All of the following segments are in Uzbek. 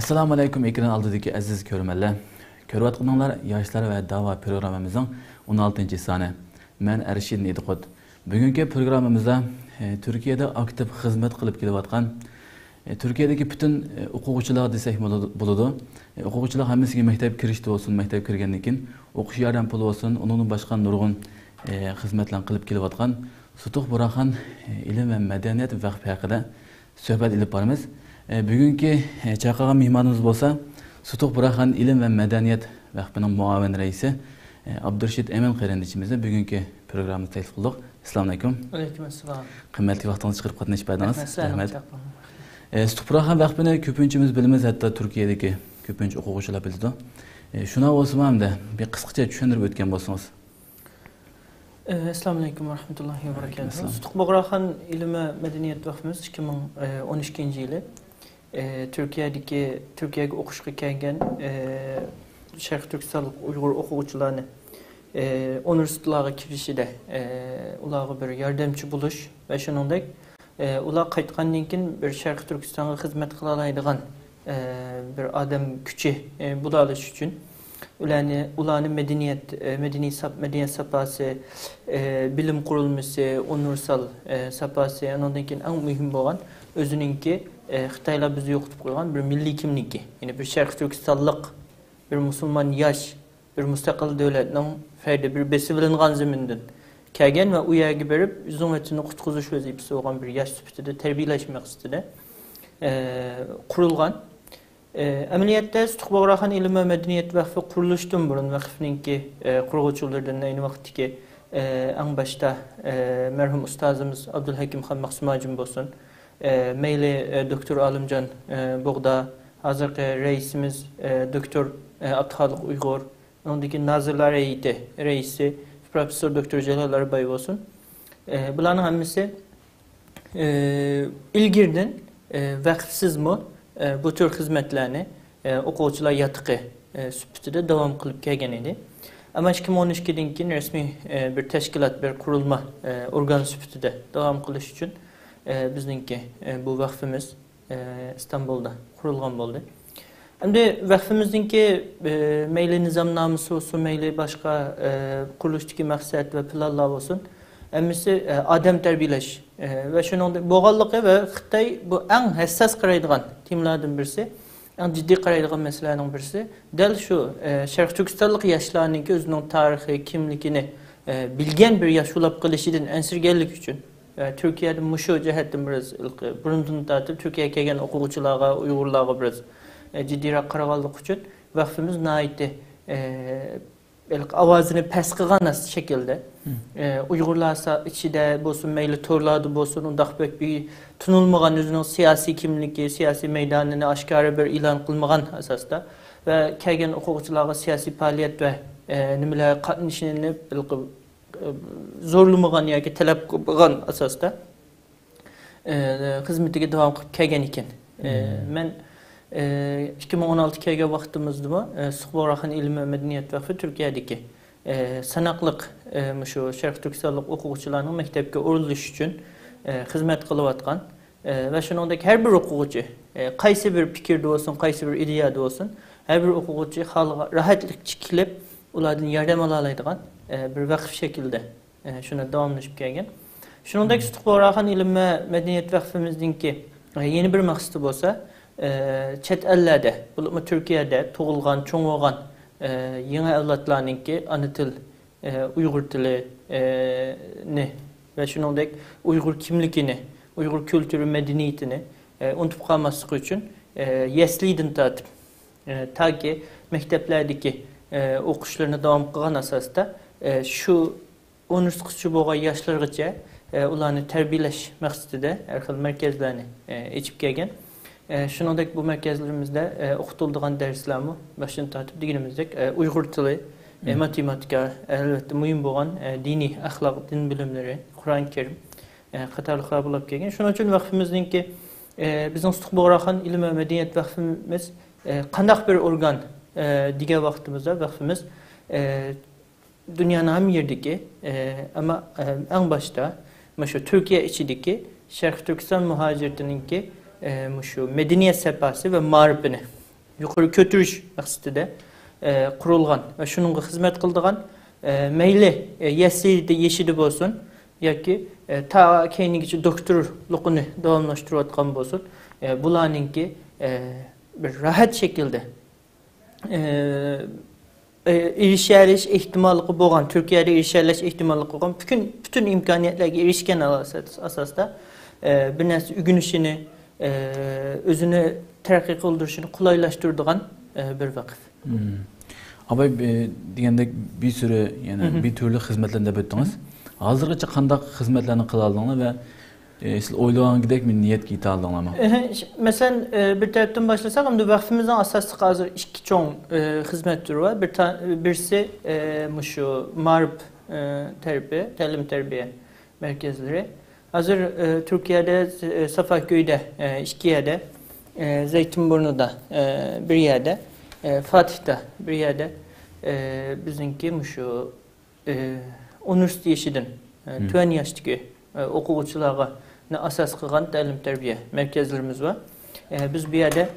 Assalamu alaikum ekran aldidagi aziz ko'rmanlar. Ko'rayotganlar yoshlar va da'vo programmamizning 16 soni. Men Arshid Nediqot. Bugungi programmamizda Turkiyada aktiv xizmat qilib kelayotgan Turkiyadagi butun o'quvchilar desak bo'ladi. O'quvchilar hammasiga maktab kirishdi bo'lsin, maktab kirgandan keyin o'qish yordam puli bo'lsin, uning boshqa nurg'un xizmatlarni qilib kelayotgan Sutuq Buraxon ilm va madaniyat vaqfi haqida suhbat ilib boramiz. Bugungi chaqirgan mehmonimiz bo'lsa, Sutuq Buraxon ilm va madaniyat vaqfining muavin raisi Abdurashid Emin qarindoshimizni bugungi programmamizda taklif qildik. Assalomu alaykum. Alaykum assalom. Qimmatli vaqtingizni chiqarib qatnashib berdingiz. Rahmat. Sutuq Buraxon vaqfini ko'pinchimiz bilamiz, hatto Turkiyadagi ko'pincha o'quvchilar biladi. Shuna bo'lsa hamda bir qisqacha tushuntirib o'tgan bo'lsangiz. Assalomu alaykum va rahmatullohi va barakatuh. Sutuq Buraxon ilm va madaniyat vaqfimiz 2012-yili Turkiyaga o'qishga kelgan Sharq Turkistonlik Uyg'ur o'quvchilarni universitetlarga kirishida ularga bir yordamchi bo'lish va shuningdek ular qaytgandan keyin bir Sharq Turkistonga xizmat qila oladigan bir odam kuchi bo'la olish uchun ularni medeniyet sapası, bilim kurulması, universal sapası, ondan keyin eng muhim bo'lgan o'zininki Xitoylar bizni yo'qotib qo'ygan bir milliy kimligi, ya'ni bir Sharq Turkistonlik, bir musulmon yosh, bir mustaqil davlatning fardi bir besilingan zamindan kelgan va u yerga berib uzummatini qutqizish vazifasi bo'lgan bir yosh sifatida tarbiyalash maqsadida qurilgan. Ameliyatda Sutuq Buraxon ilm va madaniyat vaqfi qurilishdan burun vaqfninki qurg'uvchilaridan ayni vaqtdagi eng boshda marhum ustozimiz Abdulhakim Xon Maqsumajin bo'lsin, mayli doktor Olimjon Bug'da, hozirgi raisimiz doktor Abduxoliq Uyg'ur, undagi nazirlar heyeti raisi professor doktor Jalol Arbay bo'lsin. Bularning hammasi ilgirdan vaqfsizmi bu tür hizmetlerini o'quvchilar yatiqi sifatida davom qilib kelgan edi. Ama 2012'den keyin resmi bir tashkilot, bir qurilma organ sifatida davom qilish uchun bizningki bu vaqfimiz İstanbul'da qurilgan bo'ldi. Endi vaqfimizningki mayli nizomnomasi bo'lsin, mayli boshqa qurilishdagi maqsad va planlar bo'lsin, hammasi odam tarbiyalash ve shuningdek bo'lganligi va Xitoy bu eng hassas qaraydigan temlardan birisi, eng jiddiy qaraydigan masalalarning birisi dal shu Sharq Turkistonlik yoshlarning o'zining tarixiy kimligini bilgan bir yosh bo'lib qolishidan ansirganlik uchun Turkiyada mushu jihatdan biraz burundan tortib Turkiyaga kelgan o'quvchilarga, Uyg'urlarga biraz jiddiyroq qaraganlik uchun vaqfimiz nihoyatda avazını pes qilgan şekilde Uyg'urlar ichida bo'lsin, mayli to'rlarda bo'lsin, undaq bir tunulmagan o'zining siyosiy kimligi, siyosiy maydonini oshkora bir e'lon qilmagan asosda va kelgan o'quvchilarga siyosiy faoliyat va nimalar qatnashishini zo'rlamagan yoki talab qilgan asosda xizmatiga davom qilib kelgan ekan. Men 2016 yılga vaqtimizda Sutuq Buraxon ilm va madaniyat vaqfi Turkiyadagi sanoqliq shu Sharq Turkistonlik o'quvchilarning maktabga urilish uchun xizmat qilayotgan va shuningdek har bir o'quvchi qaysi bir fikrda bo'lsin, qaysi bir ideyada bo'lsin, har bir o'quvchi rahatlik chiqilib ulardan yordam ola oladigan bir vaqf shaklida shuni davomlashib kelgan. Shuningdek Sutuq Buraxon ilm va madaniyat vaqfimizningki yeni bir maqsadi bo'lsa, chet ellerde, bulutma Türkiye'de tug'ilgan, cho'ng bo'lgan yangi avlodlarningki ana til, Uyg'ur tilini va shuningdek Uyg'ur kimligini, Uyg'ur kulturi, madaniyatini unutib qolmasligi uchun yaslidan tortib toki maktablardagi o'qishlarini davom qilgan asosda shu 10 qischi bo'lgan yoshlargacha ularni tarbiyalash maqsadida har xil markazlarni ochib kelgan. Shuningdek bu markazlarimizda o'qitiladigan darslarni başdan tortib deganimizdek Uyg'ur tili, matematika, albatta muhim bo'lgan diniy axloq, din bilimlari, Qur'on Karim qatorliqlar bo'lib kelgan. Shuning uchun vaqfimizningki bizning Sutuq Buraxon ilm va madaniyat vaqfimiz qandaq bir organ degan vaqtimizda vaqfimiz dunyoning ham yerdagi ama eng boshda shu Turkiya ichidagi Sharq Turkiston muhojiratininki şu medeniyet sehpası ve marifini yuqori ko'tirish maqsadida qurilgan va shuningga xizmat qildigan mayli yasida yeshidi bo'lsin yoki ta keyingicha doktorluqini davomlashtirayotgan bo'lsin bularninki bir rahat şekilde erişerliş ihtimali bo'lgan Türkiye'de erişerliş ihtimali bo'lgan bütün imkoniyatlarga erişken asasda bir narsa ügünüşünü özünü taraqqiy qildirishini qulaylaştırdigan bir vakıf. Abay degandek bir sürü yani bir türlü hizmetlerinde o'tdingiz. Hozirgacha qanday hizmetlerini qila oldinglar ve siz o'ylagandek bir niyet yeta oldinglarmi? Mesela bir taraftan başlasak, hem de vakfimizin asaslı hazır iki çoğun hizmet türü var. Birisi şu marp terbiye, talim terbiye merkezleri. Hazır Türkiye'de Safaköy'de, İşkiye'de, Zeytinburnu'da bir yerde, Fatih'te bir yerde bizimki şu üniversite yaşadın, tüven yaştaki okuvchilarga asas qilgan ta'lim tarbiya merkezlerimiz var. Biz bir yerde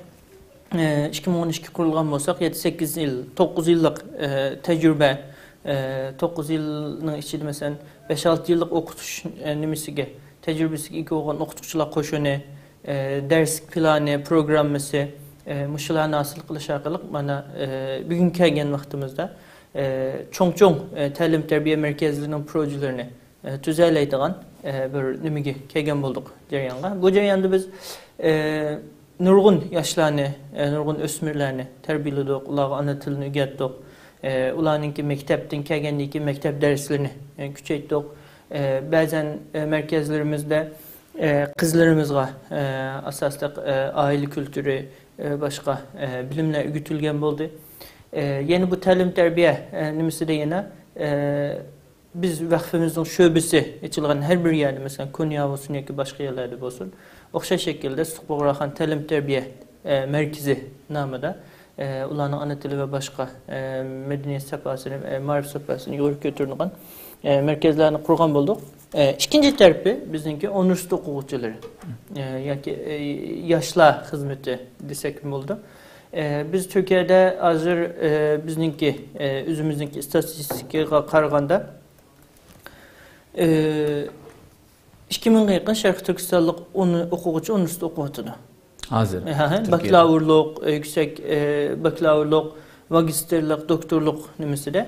2012 kurulgan bo'lsak 7-8 yıl, 9 yıllık tecrübe, 9 yılın içinde mesela 5-6 yıllık okutuş nimesiga, tecrübesiga ega bo'lgan o'qituvchilar qo'shini, ders planı, programmasi, muşularni asıl qilish orqali mana bugun kelgan vaqtimizda cho'ng ta'lim tarbiya merkezlerinin projelerini tüzeylaydigan bir nimige kelgan bo'ldik jarayonga. Bu jarayonda biz nurg'un yoshlarni, nurg'un o'smirlarni tarbiyaladik, ularga ana tilini o'rgatdik. Ularninki maktabdan kelgandan keyin maktab darslarini kuchaytirdik. Ba'zan merkezlerimizde qizlarimizga asosli aile kültürü, başka bilimler o'rgatilgan bo'ldi. Yeni bu ta'lim tarbiya nimasida yana biz vakfimizin şöbesi açılgan her bir yerde, mesela Konya olsun ya ki başka yerlerde olsun, okşay şekilde Suqboğraxan Ta'lim Terbiye Merkezi namıda ulanın ana dili ve başka medeniyet safhasını, marif safhasını yukarı götürülen merkezlerini kurgan bulduk. İkinci tarafı bizimki üniversite okuvchiları, yani yaşlar hizmeti desek mi oldu. Biz Türkiye'de hazır bizimki özümüzdeki istatistikaya qaraganda 2000'e yakın Şərq Türkistanlıq okuvchi üniversite okuyatıdı. Hazır. Bakalavrluk, yüksek bakalavrluk, magisterlik, doktorluk nimeside.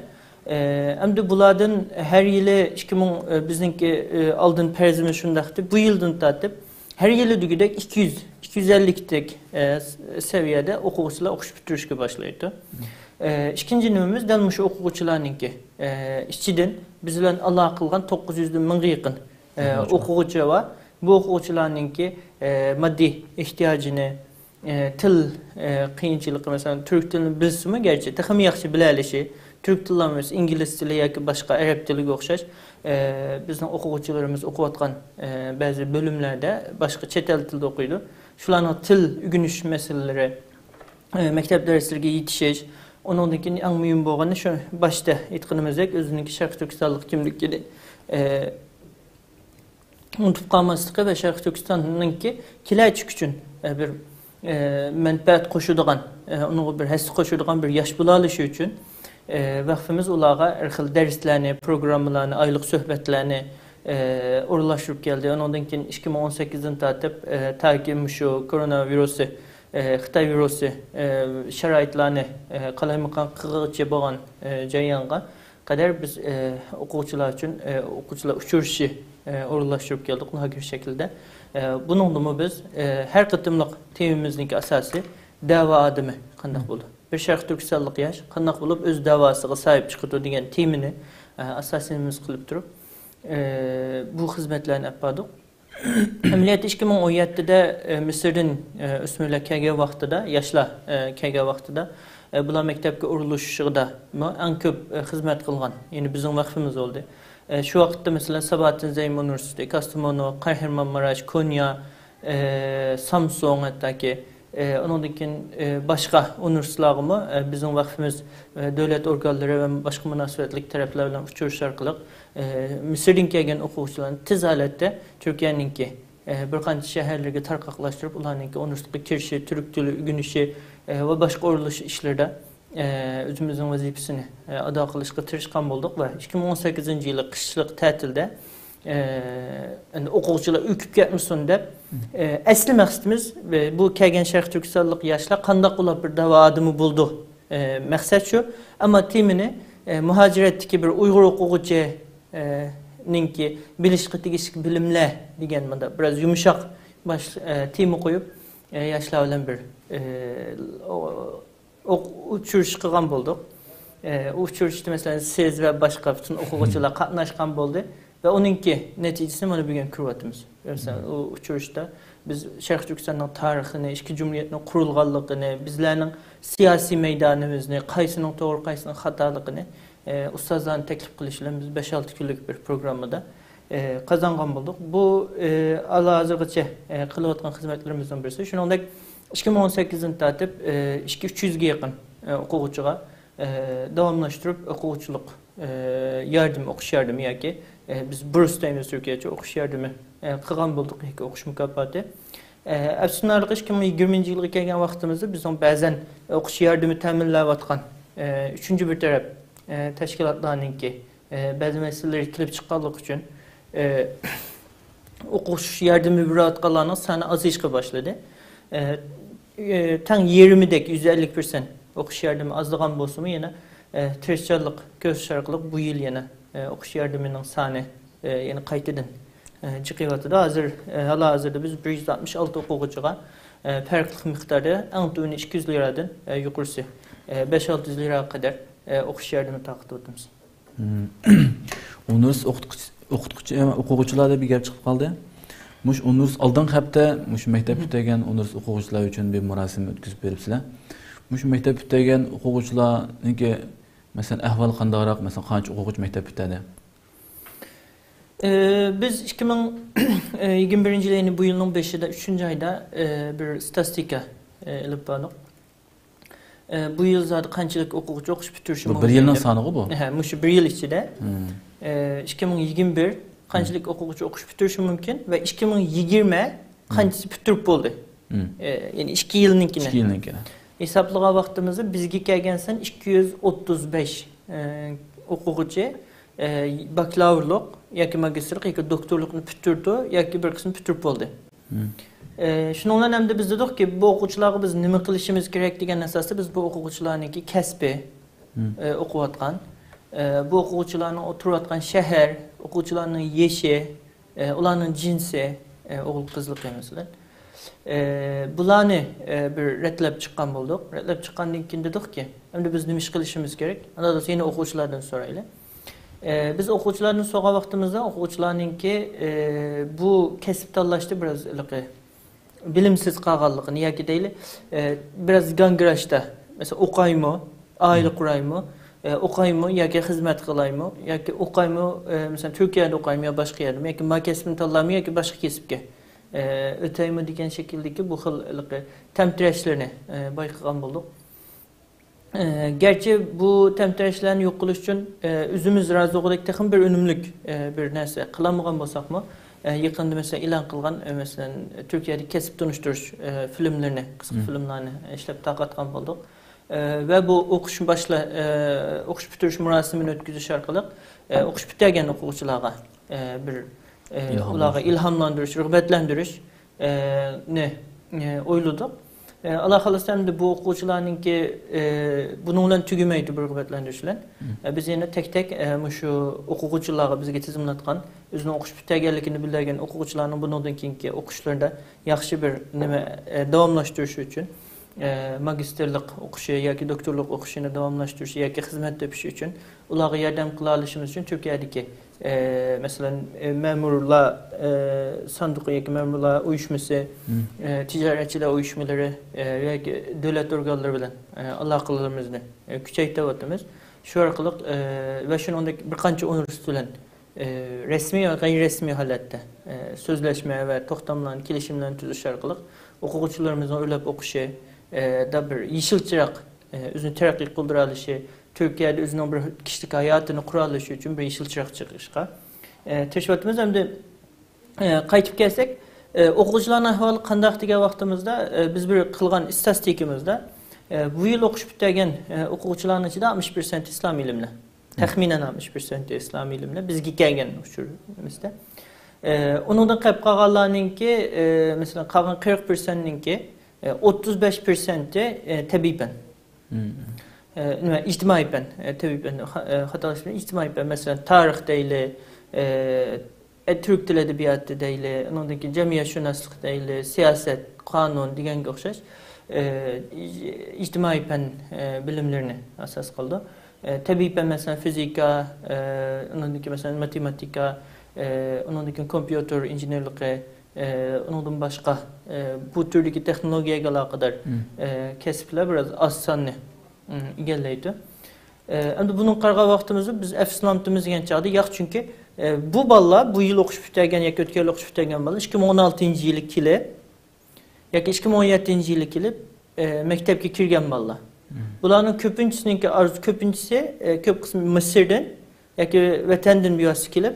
Hem de bulardan her yılı 2000 bizimki aldığın perzimi şundaktı. Bu yıldan tatip her yılı dügüdek 250'lik seviyede okuvchilar okuş bitirishga başlaydı. İkinci nimemiz dalmış okuvchilarninki. İçiden bizden Allah kılgan 900'den mingga yaqin okuvchi var. Bu okuvchilarninki maddi ihtiyacını, til qiyinchiligi, mesela Türk dilini bilsimi gerçi texmi yaxshi bilalishi, Türk tilimiz, İngiliz dili yoki başka Arap diliga o'xshash bizning o'quvchilarimiz o'qiyotgan ba'zi bölümlerde başka chet el tilida o'qiydi. Shularning til o'rganish masalaları, maktab darslariga yetishish, onundan keyin eng muhim bo'lgani shu boshda aytganimizdek o'zininki Sharq Turkistonlik kimligini unutib qolmasligi va Sharq Turkistonninki kelachi uchun bir manfaat qo'shadigan, unga bir his qo'shadigan bir yosh bo'la olishi uchun vakfimiz ularga har xil darslarni, programmalarni, oylik suhbatlarni o'rinlashtirib keldi. Ondan keyin 2018'dan tortib taki shu koronavirusi, Xitoy virusi sharoitlarni qalaymagan qilg'icha bo'lgan jarayonga qadar biz o'quvchilar uchun o'quvchilar uchrashishni o'rinlashtirib keldik nohaqir shaklda. Buningda biz har qatimliq temamizningki asosi da'vo adimi qanday bo'ldi? Bir Şərq Türkistonlik yosh qanday bo'lib o'z da'vosiga sahib chiqadi degan temini asosimiz qilib turib bu xizmatlarni olib bordik. Amaliyotda 2017'de Mısır'dan o'smirlar kelgan vaqtida, yoshlar kelgan vaqtida bular maktabga urilishida eng ko'p xizmat qilgan, ya'ni bizning vaqtimiz oldu. Şu vaqtda mesela Sabahattin Zaim Üniversitesi, Kastamonu, Kahramanmaraş, Konya, Samsun hattaki ondan keyin başka üniversitelerimi bizim vakfimiz devlet organları ve başka münasebetlik taraflar bilan uchrashish orqali Mısırdan kelgan o'quvchilarni tez holatda Turkiyaninki bir qancha shaharlarga tarqaqlashtirib, ularninki üniversitega kirishi, Türk tili o'rganishi, ve başka quruluş işlerde özümüzün vazifesini ada qilishga tirishgan bolduq ve 2018-yılı qishliq ta'tilda o'quvchilar o'kib ketmasin deb asli maqsadimiz bu kelgan Sharq Turkistonlik yoshlar qanday qilib bir davomini buldu. Maqsad shu, ammo temini muhojiratdagi bir Uyg'ur o'quvchi ninki bilishga tegishli bilimlar degan bunda biraz yumshoq tema qo'yib yoshlar bilan bir uçuruş qilgan bolduq. Uçuruşda mesela siz ve başka bütün o'quvchilar qatnashgan bo'ldi. Ve onunki neticesini mana bugün ko'ryapmiz. Mesela o uçuruşda biz Sharq Turkistonning tarixini, ikki cumhuriyatning qurilganligini, bizlarning siyosiy maydonimizni, qaysinin to'g'ri, qaysinin xatoligini ustozlarni taklif qilish bilan biz 5-6 kunlik bir programmada qozongan bo'ldik. Bu hozirgacha qilayotgan xizmatlarimizdan birisi. Shuningdek 2018-dan tortib 200-300 ga yaqin o'quvchiga davomlashtirib o'quvchilik yardım, o'qish yardımı yoki biz burs deymiz Türkiye'de o'qish yardımı qilgan bo'ldik yoki o'qish mukofoti. Afsuslarga 2020-yilga kelgan vaqtimizda biz ba'zan o'qish yardımı ta'minlayotgan uchinchi bir taraf tashkilotlarninki ba'zi masalalar kelib chiqqanligi uchun o'qish yardımı berayotganlarning soni azayishga boshladi. Tang 20'dek 150% o'qish yardımı azlagan bo'lsa-mu yana tirishchilik ko'rsatishlik bu yil yana o'qish yardımının soni yana qaytadan chiqyapti. Hozirda biz 166 o'quvchiga farqli miqdorda eng to'g'ri 200 liradan yuqorisi 5-600 liraga qadar o'qish yardımı taqdim etamiz. Unus o'quvchilarda bir gap chiqib qoldi. Mush unus oldingi hafta mush maktab bitigan unus o'quvchilar uchun bir marosim o'tkazib beribsizlar. Mush maktab bitigan o'quvchilarniki mesela ahvol qandayroq, mesela qancha o'quvchi maktab bitadi? Biz 2021-yilning bu yilning 5'ida 3-oyda bir statistika ilib bordik. Bu yil zodi qanchalik o'quvchi o'qish bitirishi mumkin? Bir yilning soniga bu. Ha, mush bir yil ichida 2021 qanchalik o'quvchi o'qish bitirishi mumkin va 2020 qanchasi bitirib bo'ldi? Ya'ni 2 yilninkini. 2 yilninkini. Hesaplagan vaqtimizda bizga kelgansan 235 o'quvchi bakalavrilik yoki magistrlik yoki doktorlikni bitirdi yoki bir qismi bitirib bo'ldi. Shundan ham biz dedikki bu o'quvchilarga biz nima qilishimiz kerak degan asosda biz bu o'quvchilarniki kasbi o'qiyotgan, bu o'quvchilarning o'tirayotgan shahar, o'quvchilarning yeshi, ularning jinsi, o'g'il qizlik masalan. Bularni bir retlab chiqqan bo'ldik. Retlab chiqqandan keyin dedikki, endi biz nima ish qilishimiz kerak? Ana da yine o'quvchilardan so'raylik. Biz o'quvchilardan so'rgan vaqtimizda o'quvchilarningki bu kasb tanlashda biraz bilimsiz qolganligini yoki deylik, biraz gangrashda. Mesela o'qaymi, oila quraymi, o'qaymi yoki xizmat qilaymi, yoki o'qaymi, mesela Turkiyada o'qaymi yo boshqa yerda, yoki ma kasbni tanlaymi yoki boshqa kasbga öteymi degan shekildagi bu xil tamtirashlarni bayqagan bo'ldik. Gerçi bu tamtirashlarni yo'q qilish uchun o'zimiz razıo'g'idek texim bir unumlik bir narsa qilamagan bo'lsak-mu, yaqinda mesela e'lon qilgan masalan Turkiyada kasb tunishtirish filmlarini, qisqa filmlarni ishlab taqatgan bo'ldik. Ve bu o'qish bitirish marosimini o'tkazish orqali o'qish bitirgan o'quvchilarga bir ularga ilhamlantirish, rag'batlantirish o'yladik. Allah xolasa endi bu o'quvchilarningki buning bilan tugamaydi bu rag'batlantirishlar. Biz yana tek shu o'quvchilarga bizga tizimlatgan, o'zining o'qish bitirganligini bildirgan o'quvchilarning bundan keyingi o'qishlarida yaxshi bir nima davomlashtirish uchun magisterlik o'qishi yoki doktorlik o'qishini davomlashtirish yoki xizmat topish uchun ularga yordam qila olishimiz uchun Turkiyadagi mesela memurlar sanduqi yoki memurlar uyushmasi, tijoratchilar uyushmalari yoki davlat organlari bilan aloqalarimizni kuchaytiryapmiz. Shu orqali va shuningdek bir qancha universitet bilan resmiy va g'ayri-rasmiy holatda so'zlashma va to'xtamlarni, kelishimlarni tuzish orqali o'quvchilarimizning o'ylab o'qishi da bir yeşil chiroq o'zini taraqqiy qildira olishi, Türkiye'de o'zining bir kishilik hayotini qura olishi uchun bir yeşil chiroq chiqishga tirishyapmiz. Endi qaytib kelsak, o'quvchilarning ahvoli qanday degan vaqtimizda biz bir qilgan statistikimizda Bu yıl okuş bitirgen o'quvchilarning ichida 60% islom ilmlar. Taxminan 60% islom ilmlar bizga kelgan o'shurimizda. Onundan qolib qolganlarninki, masalan, qolgan 40%ninki 35% tabiiy fan. Nima ijtimoiy fan, tabiiy fan, xatolashmay ijtimoiy fan, masalan, tarix deyli, Türk dil edebiyatı deyli, onundan keyin cemiyatshunoslik deyli, siyaset, qonun deganga o'xshash ijtimoiy fan bilimlerini asas qildi. Tabiiy fan masalan fizika, onundan keyin masalan matematika, onundan keyin kompyuter injenerligi, onundan başqa bu türdeki texnologiyaga aloqador kasblar biraz az sonli egallaydi. Endi bunun qarg'a vaqtimizni biz afsuslantirmiz degan chog'da yo'q, chunki bu bolalar bu yil o'qish bitirgan yoki o'tgan yil o'qish bitirgan bolalar 2016-yili kelib yoki 2017-yili kelib maktabga kirgan bolalar. Bularning ko'pinchisi ko'p qismi Misrdan yoki vatandan buyasi kelib,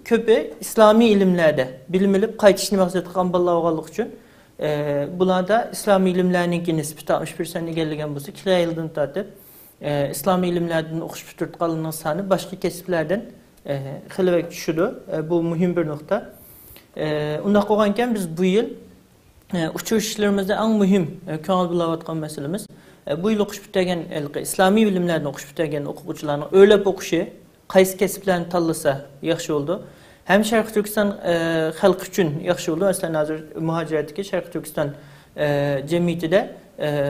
ko'pi islomiy ilmlarda bilim olib qaytishni maqsad qilgan bolalar bo'lganligi uchun bularda islomiy ilmlarning nisbati 60% egallagan bo'lsa, 2 yildan tortib İslami ilimlerden okuş bitirtkanlığının sani başka kesiplerden xilivek düşüdü. Bu mühim bir nokta. Onda qoğanken biz bu yıl uçuşlarımızda en mühim köngül bulavatkan meselemiz bu yıl okuş bitirgen İslami ilimlerden okuş bitirgen okuvchilarning öyle okuşu qaysi kesiplerini tanlasa yaxshi oldu. Hem Şarkı Türkistan halkı için yaxshi oldu. Mesela hazır muhaciretdeki Şarkı Türkistan cemiyetinde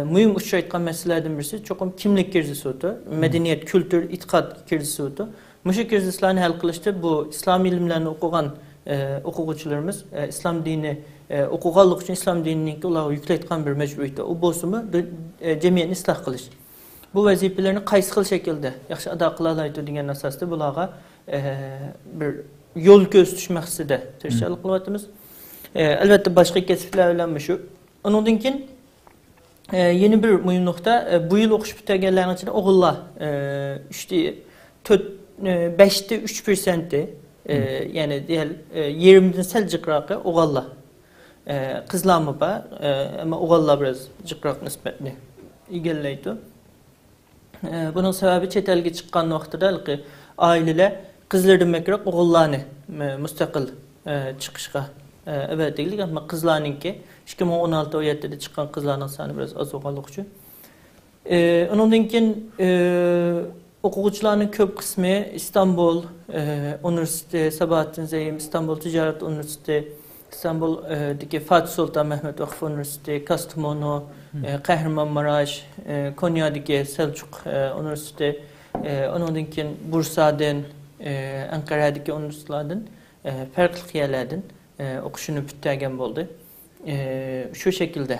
mühim uçuşaytkan meselelerden birisi çok kimlik krizisi oldu. Medeniyet, kültür, itikat krizisi oldu. Müşrik krizislerini hal kılıştı. Bu İslam ilimlerini okuyan okuvchilarımız İslam dini okuganlık için İslam dinini ular yükleytkan bir mecburiyeti. O bozumu cemiyetini ıslah kılış. Bu vazifelerini qaysi xil şekilde yaxshi ada qılalaydı degan asasda bularga bir yol gösteriş maqsadida tirishchilik qilyapmiz. Albatta boshqa kasblar bilan shu. Ondan keyin yeni bir mühim nokta bu yıl okuş bitirgenlerin içinde oğullar 5'te 3% yani diğer 20'den sel cıkraqı oğullar kızlar mı var ama oğullar biraz cıkraq nispetli egallaydı. Bunun sebebi chet elga chiqqan vaqtida aileler qizlardan makroq oğullarni mustaqil chiqishga avvalgilik ama qizlarninki 2016-17'de çıkan kızlarning sani biraz az bo'lganligi uchun. Ondan keyin o'quvchilarning ko'p qismi İstanbul Üniversitesi, Sabahattin Zaim, İstanbul Ticaret Üniversitesi, İstanbul'daki Fatih Sultan Mehmet Vakfı Üniversitesi, Kastamonu, Kahramanmaraş, Konya'daki Selçuk Üniversitesi, ondan keyin Bursa'dan, Ankara'daki üniversitelerden, farklı yerlerden o'qishini bitirgan bo'ldi. Şu şekilde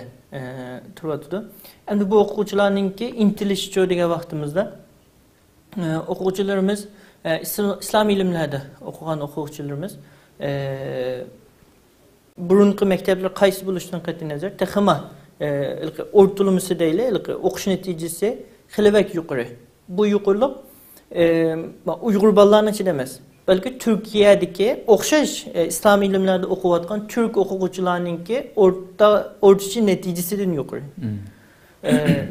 turvatdı. Endi bu o'quvchilarningki intilish degan vaqtimizda o'quvchilarimiz islom ilmlarda o'qigan o'quvchilarimiz burunqi maktablar qaysi bo'lishidan qat'iy nazar taxima o'rtalamasi deyli o'qish natijasi xilivak yuqori. Bu yuqorilik Uyghur bolalarning ichida emas. Belki Türkiye'deki o'xshash İslam ilimlerde okuyatkan Türk o'quvchilarninki o'rtacha neticesidan yuqori.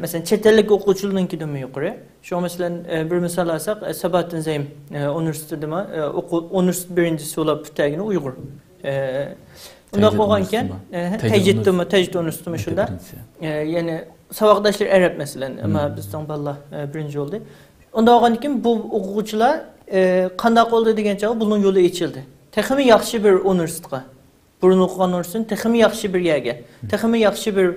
Mesela chet ellik o'quvchilarninkidan yuqori. Şu mesela bir misal alsak Sabahattin Zaim üniversitede üniversite birincisi olab bitirgan Uyghur. Unda qo'ygankan Tecid üniversitesi şunda. Yani savaqdaşlar Arap mesela ama bizden balla birinci oldu. Onda qo'ygankan bu o'quvchilar qandaq oldu degan chog'i bunun yolu içildi. Texmi yaxshi bir üniversiteye, burun o'qigan üniversitenin texmi yaxshi bir yerga, texmi yaxshi bir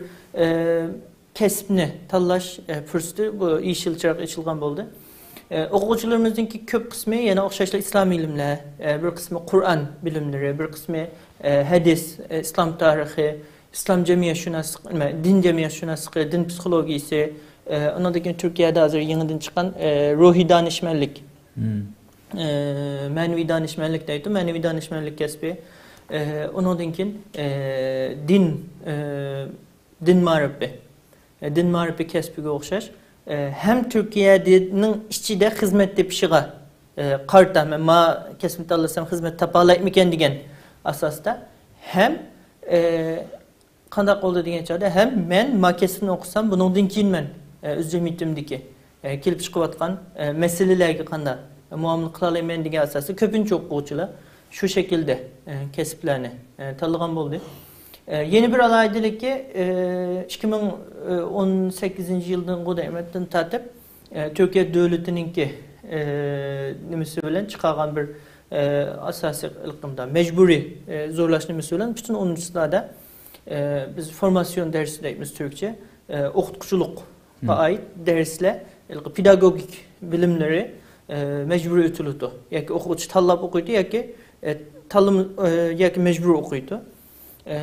kasbni tanlash fursati bu yil açılgan bo'ldi. O'quvchilarimizninki ko'p qismi yana o'xshashli islom ilmlar, bir qismi Qur'on bilimlari, bir qismi hadis, islom tarixi, islom cemiyatshunosligi, din cemiyatshunosligi, din psixologiyasi, ondan keyin Türkiye'de hozir yangidan chiqqan ruhiy danishmandlik. Manevi danishmandlik deydi. Manevi danishmandlik kasbi. Ondan keyin din ma'rifi. Din ma'rifi kasbiga o'xshash. Hem Türkiye'nin ichida xizmat tepishiga qarta ma kasbni tanlasam xizmat topa olaymikan degan asosda hem qandaq oldu degan chog'da hem men makesini o'qisam bundan keyin men o'z jamiyatimdagi kelib chiqayotgan masalalarga qanday muomala qila olaman degan asosda ko'pincha o'quvchilar shu shaklda kasblarni tanlagan bo'ldi. Yeni bir alaydilikki 2018 yıldan qo'daymatdan tatib Türkiye devletininki nimasi bilan chiqargan bir asosiy ilqimda mecburi zorlash nimasi bilan bütün universitetlarda biz formasyon dersi deymiz Türkçe o'qituvchilikqa ait dersler pedagogik bilimleri mecburi ötülüdü. Yoki o'quvchi tanlab o'qiydi yoki yoki mecbur o'qiydi.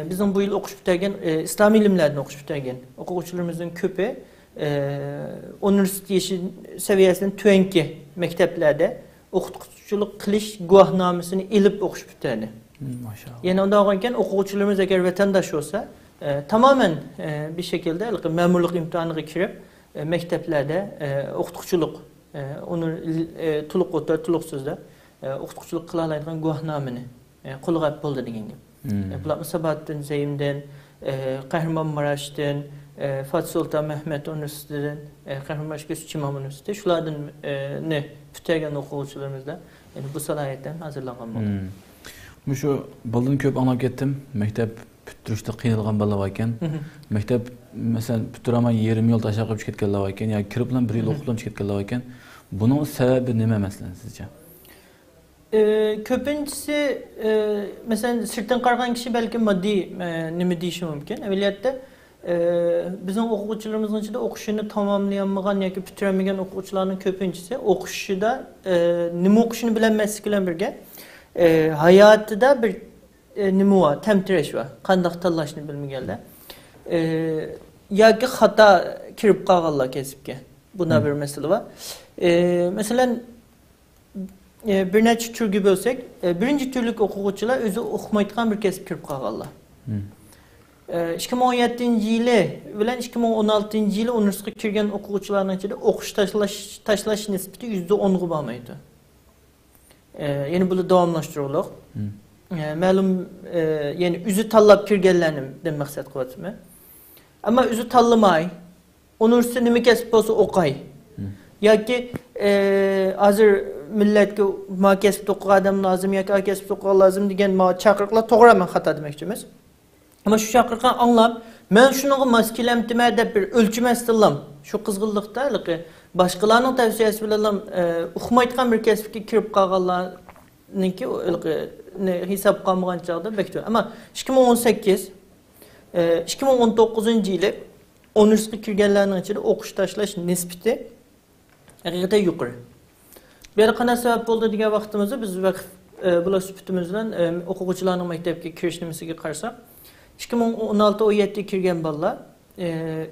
Bizim bu yıl o'qish bitirgan İslami ilimlerden o'qish bitirgan o'quvchilarimizning ko'pi universitet seviyesinden tüenki mekteplerde o'qituvchilik qilish guvohnomasini ilib o'qish bitirdi. Maşallah. Yani onda olganken o'quvchilarimiz agar vatandaş olsa tamamen bir şekilde memurluk imtihaniga kirib mekteplerde o'qituvchilik onu tuluq o'tar tuluqsizda o'qituvchilik qila oladigan guvohnomani qo'lga bo'ldi degan gap. Bular Sabahattin Zeyim'den, Kahramanmaraş'tan, Fatih Sultan Mehmet Üniversitesi'den, Kahramanmaraş Göçük İmam Üniversitesi, şulardan ne bitirgen o'quvchilarimizda bu salahiyetten hazırlangan bo'ldi. Şu balını köp anlap kettim. Mektep bitirishda qiynalgan bala ekan. Mektep mesela bitiramay 20 yil tashlab chiqib ketganlar ekan, yoki kirib bilan 1 yil o'qib chiqib ketganlar ekan. Buning sababi nima masalan sizce? Köpüncüsü mesela sırttan qargan kişi belki maddi nima deyishi mumkin. Evliyatta bizim o'quvchilarimizning ichida o'qishini tamomlayolmagan yoki bitiramagan o'quvchilarning ko'pinchisi o'qishida nima o'qishini bilmaslik bilan birga hayotida bir nima bor, tamtirash bor. Qanday tanlashni bilmaganlar. Yoki xato kirib qolganlar kasbga. Buna bir masala bor. Masalan bir neçe tür gibi olsak, birinci türlük o'quvchilar o'zi o'qimaydigan bir kasb kirib qolganlar. 2017 yılı bilan 2016 yılı universitetga kirgan o'quvchilarning ichida o'qish tashlash nisbati %10 ga bormaydi. Yani bunu davomlashtiruvlar. Ma'lum yani o'zi tanlab kirganlarni maqsad qilyapman. Ammo o'zi tanlamay, universitet nima kasb bo'lsa o'qay. Yoki hozir millatga ma kasb o'qigan odam lozim yoki a kasb o'qigan lozim degan chaqiriqlar to'g'ri emas, xato demoqchi emas. Ama şu chaqiriqni anglab, men shunga mos kelamdimi deb bir o'lchamasdilam. Shu qizg'inlikda boshqalarning tavsiyasi bilan o'qimaydigan bir kasbga kirib qolganlarniki hisob qilmagan chog'da bektor. Ama 2018 2019 yılı universitetga kirganlarning ichida o'qish tashlash nisbati haqiqatan yuqori. Bir qanday sabab bo'ldi degan vaqtimizda biz vaqf bular suhbatimiz bilan o'quvchilarning maktabga kirish nimasiga qarasak 2016-17 kirgan bolalar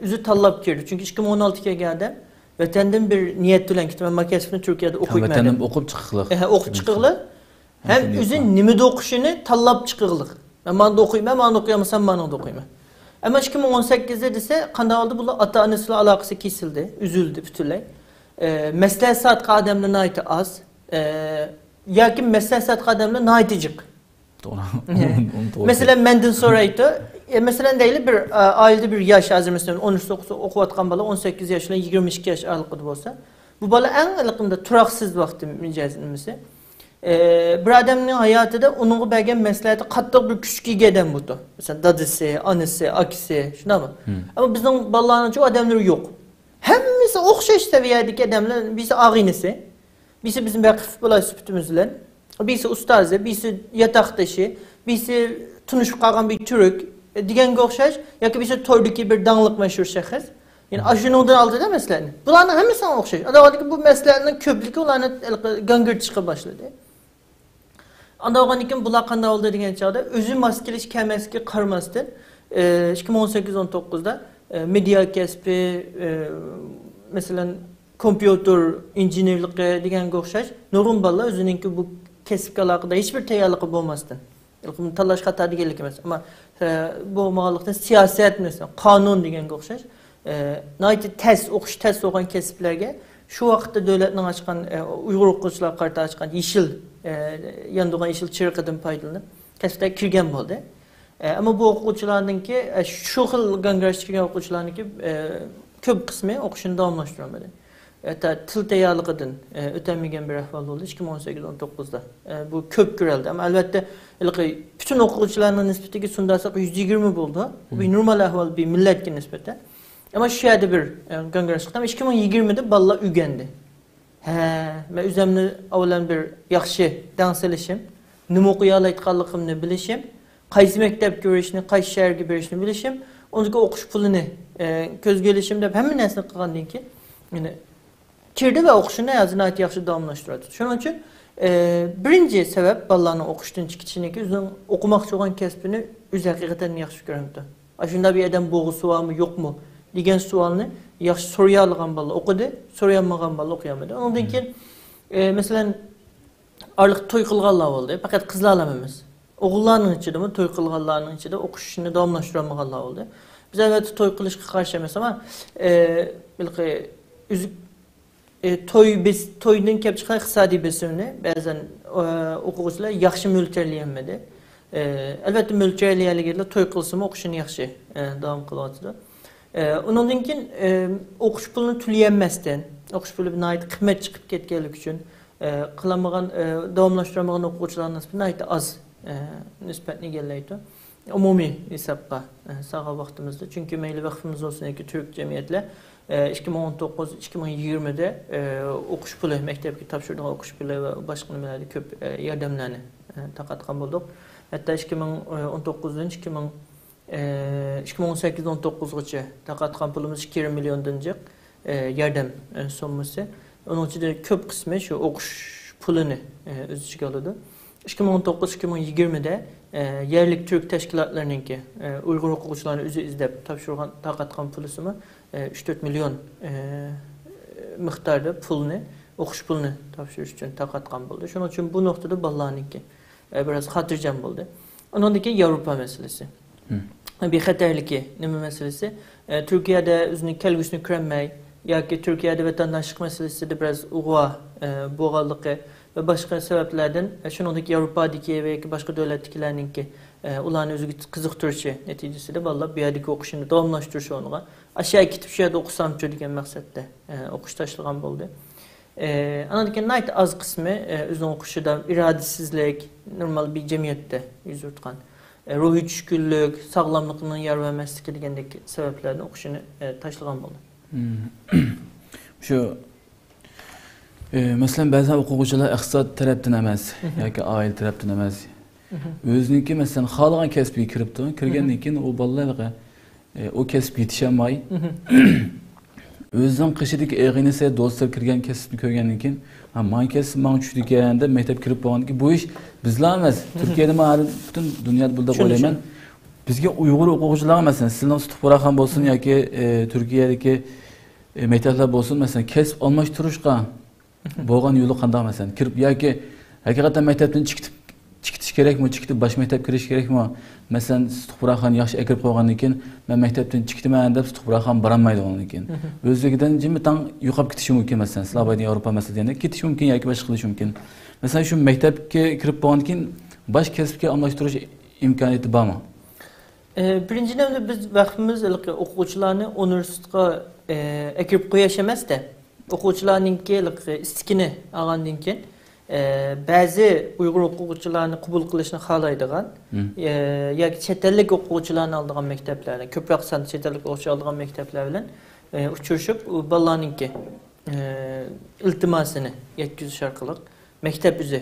o'zi tanlab kirdi. Chunki 2016 kelganda vatandan bir niyat bilan ketdi. Men maktabni Turkiyada o'qiyman. Vatandan o'qib chiqliq. O'qib chiqliq. Hem o'zi nimada o'qishini tanlab chiqliq. Men mana o'qiyman, mana o'qiyamsam, mana o'qiyman. Ama 2018'de dese qanday oldu bular ota-onasi bilan aloqasi kesildi, üzüldü butunlay. Maslahat qadamlar nayti az. Yoki maslahat qadamlar nayti jiq. Mesela menden soraydı. Mesela deyli bir ailede bir yaş hazır mesela 13 okuyatkan bala 18 yaş ile 22 yaş aralıklı olsa bu bala en aralıkında turaksız vakti mücadelesi. Bir adamın hayatı da onun belki meslahati qattiq bir kuchga ega bo'ldi. Mesela dadısı, anısı, akisi, şuna mı? Ama bizning balalarning çok adamları yok. Hemmisi o'xshash seviyedeki adamlar, birisi ağinisi, birisi bizim vakıf bala sübütümüz bilan, birisi ustazı, birisi yataktaşı, birisi tunuşup qalgan bir Türk, diganga o'xshash yoki birisi to'ydagi bir dangliq mashhur shaxs. Yani aşınıdan aldı da mesleğini. Bunların hepsi o'xshash. Adamlar bu mesleğinin köplüğü ularni gangir chiqa boshladi. Andaganikin bular qanday oldu degan chog'da o'zi maskelish kamasga qaramasdan 2018-19'da media kasbi, mesela kompüter injenerligi deganga o'xshash nurg'un bolalar o'zininki bu kasbga aloqada hech bir tayyorligi bo'lmasdan tanlash xato deganlik emas, ammo bu ma'lumotda siyosat mesela qonun deganga o'xshash nayt test o'qish test olgan kasblarga şu vaqtda davlatning ochgan Uyg'ur o'quvchilar qarata ochgan yeshil yandigan yeshil chirqidan foydalanib kasbga kirgan bo'ldi. Ama bu o'quvchilarningki şu xil gangarash chiqgan o'quvchilarningki ko'p qismi o'qishini davomlashtirmadi. Hatta til tayyorligidan o'tamagan bir ahvol bo'ldi 2018-19'da. Bu ko'p ko'rildi. Ama albatta bütün o'quvchilarning nisbatiga sundasak 120 bo'ldi. Bu bir normal ahvol bir millatga nisbatan. Ama şu yerda bir gangarash chiqdi. 2020'da bolalar o'rgandi. Men o'zimni avvalan bir yaxshi dars ilishim, nima o'qiy oladiganligimni bilishim, qaysi maktabga kirishni, qaysi shaharga berishni bilishim, unga o'qish pulini ko'zga ilishim deb hamma narsani qilgandan keyin yani kirdi ve o'qishini azinaat yaxshi davomlashtiradi. Shuning uchun birinchi sabab bolalarning o'qishdan chiqishiniki o'zining o'qimoqchi bo'lgan kasbini o'zi haqiqatan yaxshi ko'radi. Shunda bir odam bo'g'isi bormi, yo'qmi degan savolni yaxshi so'ray olgan bola o'qidi, so'rayolmagan bola o'qiyolmadi. Ondan keyin masalan arliq to'y qilganlar bo'ldi. Faqat qizlar emas. O'g'illarning ichidami to'y qilganlarning ichida o'qishini davomlashtirolmaganlar bo'ldi. Biz albatta to'y qilishga qarshi emas, ama to'ydan kelib chiqqan iqtisodiy besimni ba'zan o'quvchilar yaxshi mo'ljallayolmadi. Albatta mo'ljallayotganlar to'y qilsa o'qishini yaxshi davom qilyapti. Undan keyin o'qish pulini to'layolmasdan, o'qish puli nihoyat qimmat chiqib ketganligi uchun qilamagan, davomlashtirmagan o'quvchilarning nisbati az nisbatni egallaydi. Umumiy hisobga sog'lom vaqtimizda, chunki mayli vaqtimiz olsin yoki Türk jamiyatlar 2019-2020'da o'qish puli, maktabga topshirgan o'qish puli va boshqa nimalarda ko'p yordamlarni taqatgan bo'ldik. Hatta 2019'dan 2018-19'gacha taqatgan pulimiz 2 milliondan jiq yordam summasi. Onun ichida ko'p qismi shu o'qish pulini o'z ichiga oladi. 2019-2020'da yerlik Türk tashkilotlarininki Uyg'ur o'quvchilarni o'zi izlab topshirgan taqatgan pulisimi 3-4 milyon miqdorda pulni, o'qish pulini topshirish uchun taqatgan bo'ldi. Shuning uchun bu nuqtada bolalarniki biraz xotirjam bo'ldi. Ondan keyin Yevropa masalasi. Bexatarligi nima masalasi? Turkiyada o'zining kelgusini ko'rmay yoki Turkiyada vatandaşlık meselesida biraz uyg'o bo'lganligi ve başka sebeplerden shuningdek Yevropadagi va boshqa davlatlarninki ularni o'ziga qiziqtirishi natijasida bolalar bu yerdagi o'qishini davomlashtirishi o'rniga aşağı ketib shu yerda o'qisamchi degan maqsadda o'qish tashlagan bo'ldi. Ana keyin nihoyat az qismi o'zining o'qishida irodasizlik, normal bir jamiyatda yuz o'tgan ruhiy tushkunlik, sog'lomlikning yor vermasligi degandek sabablardan o'qishini tashlagan bo'ldi. Şu mesela bazen o'quvchilar iqtisod tarafdan emas yoki oila tarafdan emas. O'ziniki mesela xohlagan kasbga kiribdi, kirgandan keyin u bolalarga o kasbga yetishmay o'zining qishidagi eg'inisi do'stlar kirgan kasbni ko'rgandan keyin "Men kasb men tushdi ekan" deb maktab kirib bo'lgandan keyin bu ish bizlar emas, Turkiyada butun dunyoda bo'ldi deb o'ylayman. Bizga Uyg'ur o'quvchilar masalan sizning Stuxbora ham bo'lsin yoki Turkiyadagi maktablar bo'lsin, masalan kasb almashtirishga bo'lgan yo'li qanday masalan kirib yoki haqiqatan maktabdan chiqitish kerakmi, chiqitib bosh maktab kirish kerakmi? Masalan Stuxburaxon yaxshi kirib qo'ygandan keyin men maktabdan chiqdiman deb Stuxburaxon borolmaydi undan keyin. O'zligidan jimdan yo'qolib ketishi mumkin masalan. Sizlar Yevropa masalan ketishi mumkin yoki boshqa qilish mumkin. Masalan shu maktabga kirib bo'lgandan keyin bosh kasbga almashtirish imkoniyati bormi? Birinchi navbatda biz vaqtimiz o'quvchilarni universitetga kirib qo'yish emas-da, o'quvchilarningki istikini olgandan keyin ba'zi Uyg'ur o'quvchilarni qabul qilishni xohlaydigan yoki chet ellik o'quvchilarni oladigan maktablardan, ko'proq sonda chet ellik o'quvchi oladigan maktablar bilan uchrashib, bolalarningki iltimosini yetkazish orqali maktab o'zi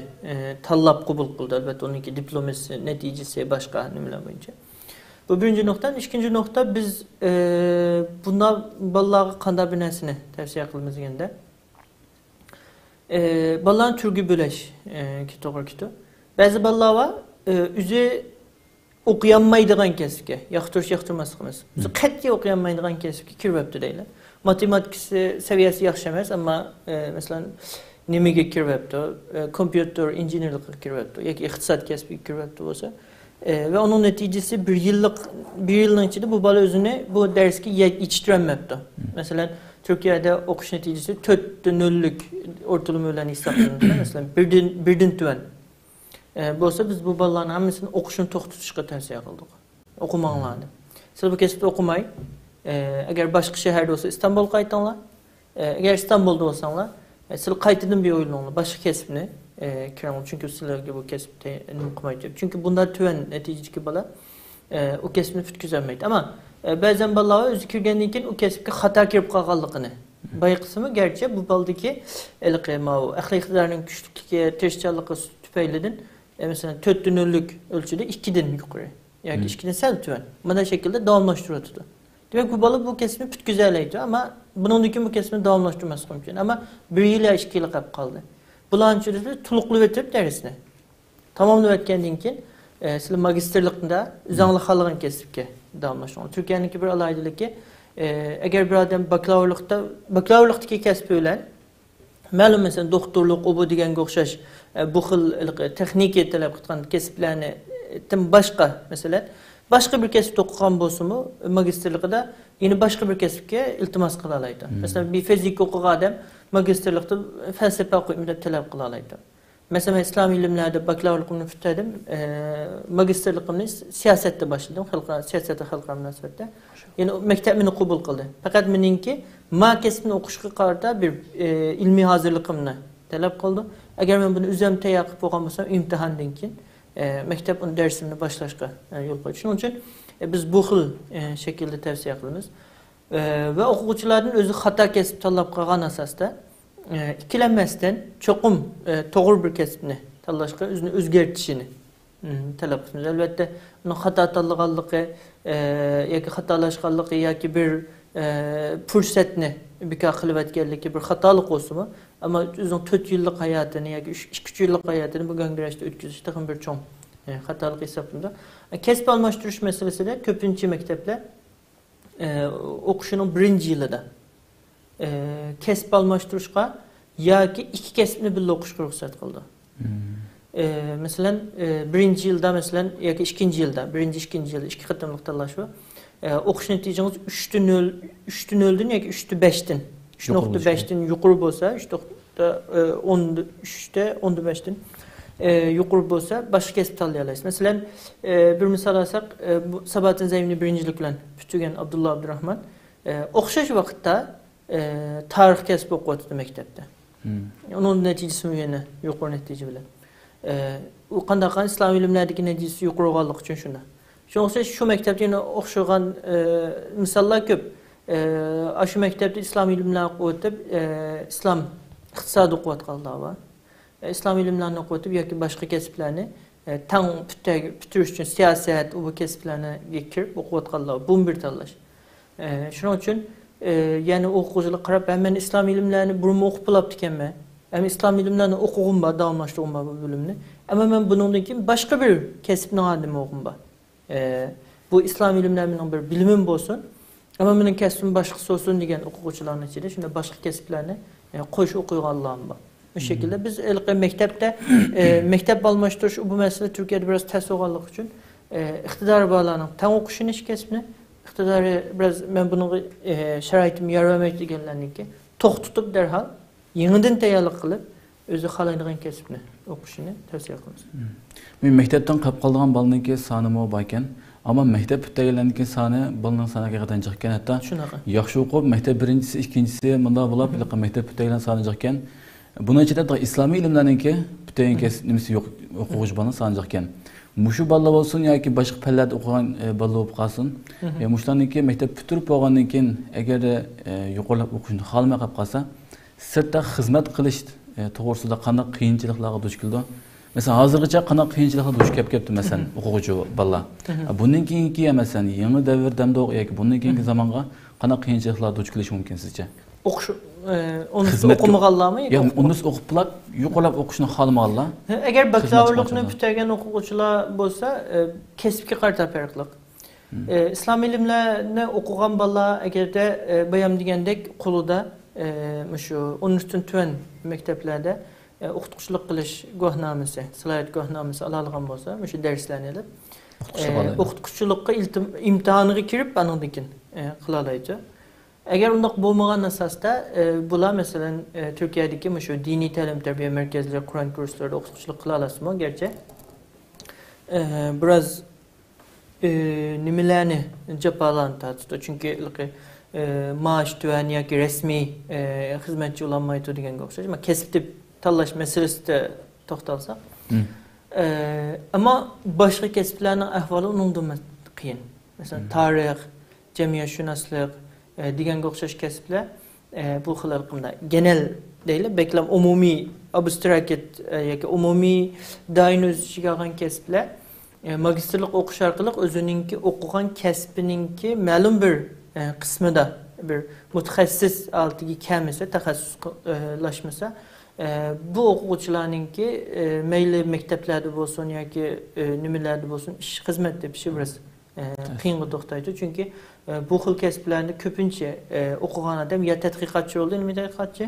tanlab qabul qildi. Albatta uningki diplomasi, natijasi boshqa nimalar bo'yicha. Bu birinci nokta. İkinci nokta biz bunlar bolalarga qanday bir narsani tavsiya qilamiz deganda bolalarni turga bo'lash ki to'g'ri ketdi. Ba'zi bolalar var o'zi o'qiyanmaydigan kasbga, yoqtirmaslik emas. O'zi qat'iy o'qiyanmaydigan kasbga kiryapti deylar. Matematik saviyasi yaxshi emas, ammo masalan nimaga kiryapti? Kompyuter injenerlikka kiryapti yoki iqtisod kasbiga kiryapti bo'lsa ve onun neticesi bir yılın içinde bu bola o'zini bu dersga yetishtirolmayapti. Mesela Türkiye'de o'qish neticesi 4.0'lik ortalama bilan hisoblanadi. Mesela birdan tuvan. Bo'lsa biz bu bolalarning hammasini o'qishini to'xtatishga tavsiya qildik. okumanlardı. Siz bu kesipte okumay. Eğer başka şehirde olsa İstanbul kayıtanlar. Eğer İstanbul'da olsanlar siz kayıtedin bir oyun olur. Başka kesipini kiramol. Çünkü sizlerge bu kesipte okumayacak. Çünkü bunlar tüven neticeci bala o kesipini fütküzenmeydi. Ama bazen balağa özü kirgenliğin o kesipke hata kirip kalkanlıqını. Bay kısmı gerçi bu baldaki ahlak iktidarının güçlükü teşkilatlığı tüpeyledin. Mesela 4 dönürlük ölçüde 2'den yukarı. Yani 2'den sen tüven. Bana şekilde devamlaştırıyordu. Demek bu balı bu kesimi püt güzelleydi ama bunun bu kesimi devamlaştırması mümkün. Ama bir yıl 2 yıl kaldı. Bulan çözülü tuluklu vetirip derisine. Tamamlı vetkendiğin ki sizin magisterlikinde üzanlı halığın kesipke devamlaştırıyor. Türkiye'nin bir alaydılık ki eğer bir adam baklavurluktaki kesbi ölen malum mesela doktorluk, obu diyen okşaş bu xil texniki talep qıtqan kesiplerini başka mesela başka bir kesip okugan bolsumu magisterlikte yine başka bir kesipke iltimas kıla alaydı. Mesela bir fizik okugan adam magisterlikte felsefe okuyup talep kıla alaydı. Mesela İslam ilimlerde baklavurluğunu fütürdüm. Magisterliğimni siyasette başladım. Siyasete halka münasebette. Yani mektebini kabul kıldı. Fakat meninki ma kesbini okuşka karda bir ilmi hazırlığımını talep kıldı. Eğer ben bunu üzerime yakıp okumasam imtihandan kin mektep onun dersimini başlaşka yol koydu. Onun için biz bu xil şekilde tavsiye kılımız. Ve okuguchilarning özü hata kesip talep kılgan asasda ikilenmezden çokum doğru bir kesibini tallaşqa özünü özgertişini talep qilamiz. Elbette bunun hata tanlığanlığı yoki xatolaşqanlığı yoki bir fursatni bekor qilib etganligi bir xatolik bo'lsa-mu, ama o'zining 4 yillik hayotini yoki 2-3 yillik hayotini bu kongressda o'tkazish tag'in bir cho'ng xatolik hisoblanadi. Kesb almashtirish masalasida ko'pincha maktablar o'qishining 1-yilida kesb almashtırışqa yoki 2 kesbni birga o'qishga ruxsat qildi. Masalan, 1-yilda masalan yoki 2-yilda, 1-2 yilda 2 qatimliq tanlash va o'qish natijangiz 3-0dan yoki 3-5dan, 3.5dan yuqori bo'lsa, 3.5dan yuqori bo'lsa, boshqa kesb tanlay olasiz. Masalan, bir misol olsak, Sabahattin Zaimni 1-yillik bilan putugan Abdullah Abdurrahman o'xshash vaqtda tarix kesbi o'qiyotdi maktabda. Onun neticesi yana yuqori natija bilan. U qanday islom ilmlaridagi natijasi yuqori bo'lganligi uchun shunda. Shuningdek shu maktabda yana o'xshagan misollar ko'p. Shu maktabda islom ilmlarini o'qib, islom iqtisodi o'qiyotganlar bor. İslam ilimlerini o'qib yoki boshqa kasblarni tang bitirish uchun siyosat bu kasblarni kirib o'qiyotganlar bu bir tanlash. Shuning uchun yani o'quvchilar qarab men islom ilmlarini burma o'qib bo'libdi ekanman. Hem islom ilmlarini o'qig'im bor, davomlashtirg'im bor bu bilimni. Ama men bundan keyin boshqa bir kasbni odami o'qig'im bor. Bu islom ilmlarining bir bilimim bo'lsin, ama mening kasbim boshqasi olsun degan o'quvchilarning ichida shunda boshqa kasblarni qo'shib o'qiyotganlarim bor. Bu şekilde biz mektepte mektep almashtirish bu mesele Türkiye'de biraz ters olganlık için iktidar bağlanan tam okuşun iş kesbini iktidarı biraz ben bunu şaraitim yaramamak deganlarniki to'q tutib derhal yeniden tayyorlik qilib o'zi xohlaydigan kesbini o'qishini tavsiya qilamiz. Men mektepten qolib qolgan bolaninki soni mo bor ekan, ammo mektep bitganlarniki soni bolaning soni haqiqatan jiq ekan. Hatto yaxshi o'qib mektep birinchisi, ikkinchisi bunda bo'lib, mektep bitganlar soni jiq ekan. Bunun içinde de İslami ilimlerinki bütün nimesi yok okuyucu bana sancak iken. Muşu balla olsun ya ki başka pellerde okuyan balla olup kalsın. Muşlarınki mektep bitirip olgandan keyin eğer yuqorlab o'qishni xohlamay qolib qolsa, sirtda xizmat qilish to'g'risida qanday qiyinchiliklarga duch keldi? Mesela hozirgacha qanday qiyinchiliklarga duch kelib masalan o'quvchi balla. Bundan keyingi masalan yangi davrdamda yoki bundan keyingi zamonga qanday qiyinchiliklarga duch kelish mumkin sizcha? O'qish onu okumağanlarmı? Yani onu okup bulab, yuqorlab o'qishni xohlamaganlar. Agar bakalavurlikni bitirgan o'quvchilar bo'lsa, kasbga qarata farqliq. İslam ilimlarini o'qigan bolalar agarda bayam degandek qo'lida shu 13-tuvan maktablarda o'qituvchilik qilish guvohnomasi, salohiyat guvohnomasi oladigan bo'lsa, shu darslarni olib, o'qituvchilikka imtihoniga kirib, andan keyin qila oladi. Eğer undaq bo'lmagan asasda bular masalan Türkiye'deki şu dini ta'lim terbiye merkezleri, Kur'an kurslarida o'qituvchilik qila olasizmi? Gerçi biraz nimelerni cepalan tatdı. Çünkü maaş tüven yoki resmi xizmatchi ulanmaydı deganga o'xshash. Ama kesip tanlash meselesida to'xtalsak. Ama başka kesiplarning ahvoli uningdan qiyin. Mesela tarix, cemiyatshunoslik deganga o'xshash kesiplar bu xil qilmda genel değil, beklem umumi abstrakt yoki umumiy doirani o'z ichiga olgan kesiplar magistrlik o'qish orqali o'zininki o'qigan kasbininki ma'lum bir qismida bir mutaxassis oldiga kelmasa, taxassuslashmasa bu o'quvchilarningki mayli maktablarda bo'lsin yoki nimalarda bo'lsin ish xizmat deb ishi biraz qiyinga to'xtaydi. Chunki bu xil kasblarni ko'pincha o'qigan odam ya tadqiqotchi bo'ldi, ilmiy tadqiqotchi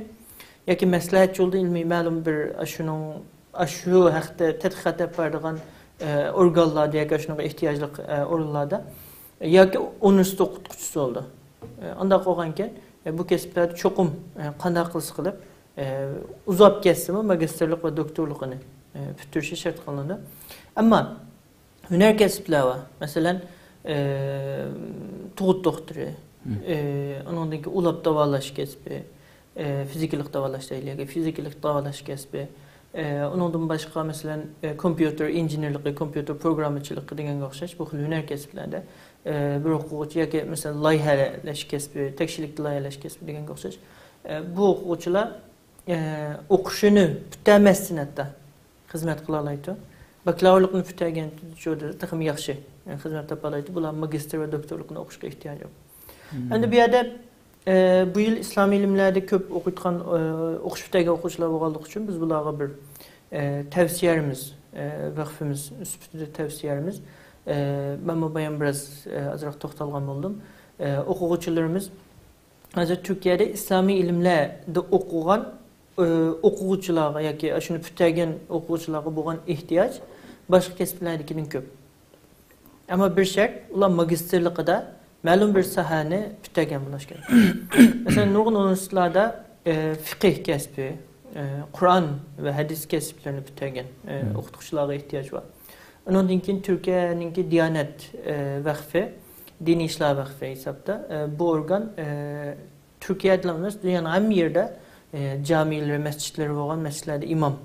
yoki maslahatchi bo'ldi, ilmiy ma'lum bir shu haqda tadqiqot olib boradigan organlarda yoki shunga ehtiyojli o'rinlarda yoki universitet o'qituvchisi bo'ldi. Unda qolgankan bu kasblarda cho'qim qanday qilib uzab kesimi magistrlik ve doktorluğunu bütürüşü şart kılındı. Ama hüner kesipler var. Mesela tuğut doktoru, onundaki ulap davalaş kesibi, fiziklik davalaş değil, fiziklik davalaş kesibi, onundan başka mesela computer engineerlik, computer programcılık degen okşaş bu hüner kesiplerde bir okuvchi yoki mesela layihalash kesibi, tekşilik layihalash kesibi degen okşaş. Bu okuvchilar o'qishini bitamazsin hatta xizmat qila oladi. Bakalavrilikni bitagan joyda taxim yaxshi xizmat topa oladi. Bular magistr va doktorlikni o'qishga ehtiyoj yo'q. Endi bu yerda bu yil islom ilmlarida ko'p o'qiyotgan o'qish bitagan o'quvchilar bo'lganligi uchun biz bularga bir tavsiyamiz, vaqfimiz sifatida tavsiyamiz. Ben bu bayan biraz azroq to'xtalgan bo'ldim. O'quvchilarimiz hozir Turkiyada islomiy ilmlarda o'qigan o'quvchilarga yoki shuni bitagan o'quvchilarga bo'lgan ehtiyoj boshqa kasblarnikidan ko'p. Ammo bir shart ular magistrligida ma'lum bir sohani bitagan bo'lishi kerak. Masalan, nurg'un universitetlarda fiqh kasbi, Qur'on va hadis kasblarini bitagan o'qituvchilarga ehtiyoj bor. Undan keyin Turkiyaning Diyanet vaqfi, diniy ishlar vaqfi hisobda bu organ Türkiye'de emas, dünyanın ham yerda camiler, mescitler bo'lgan mescitlerde imam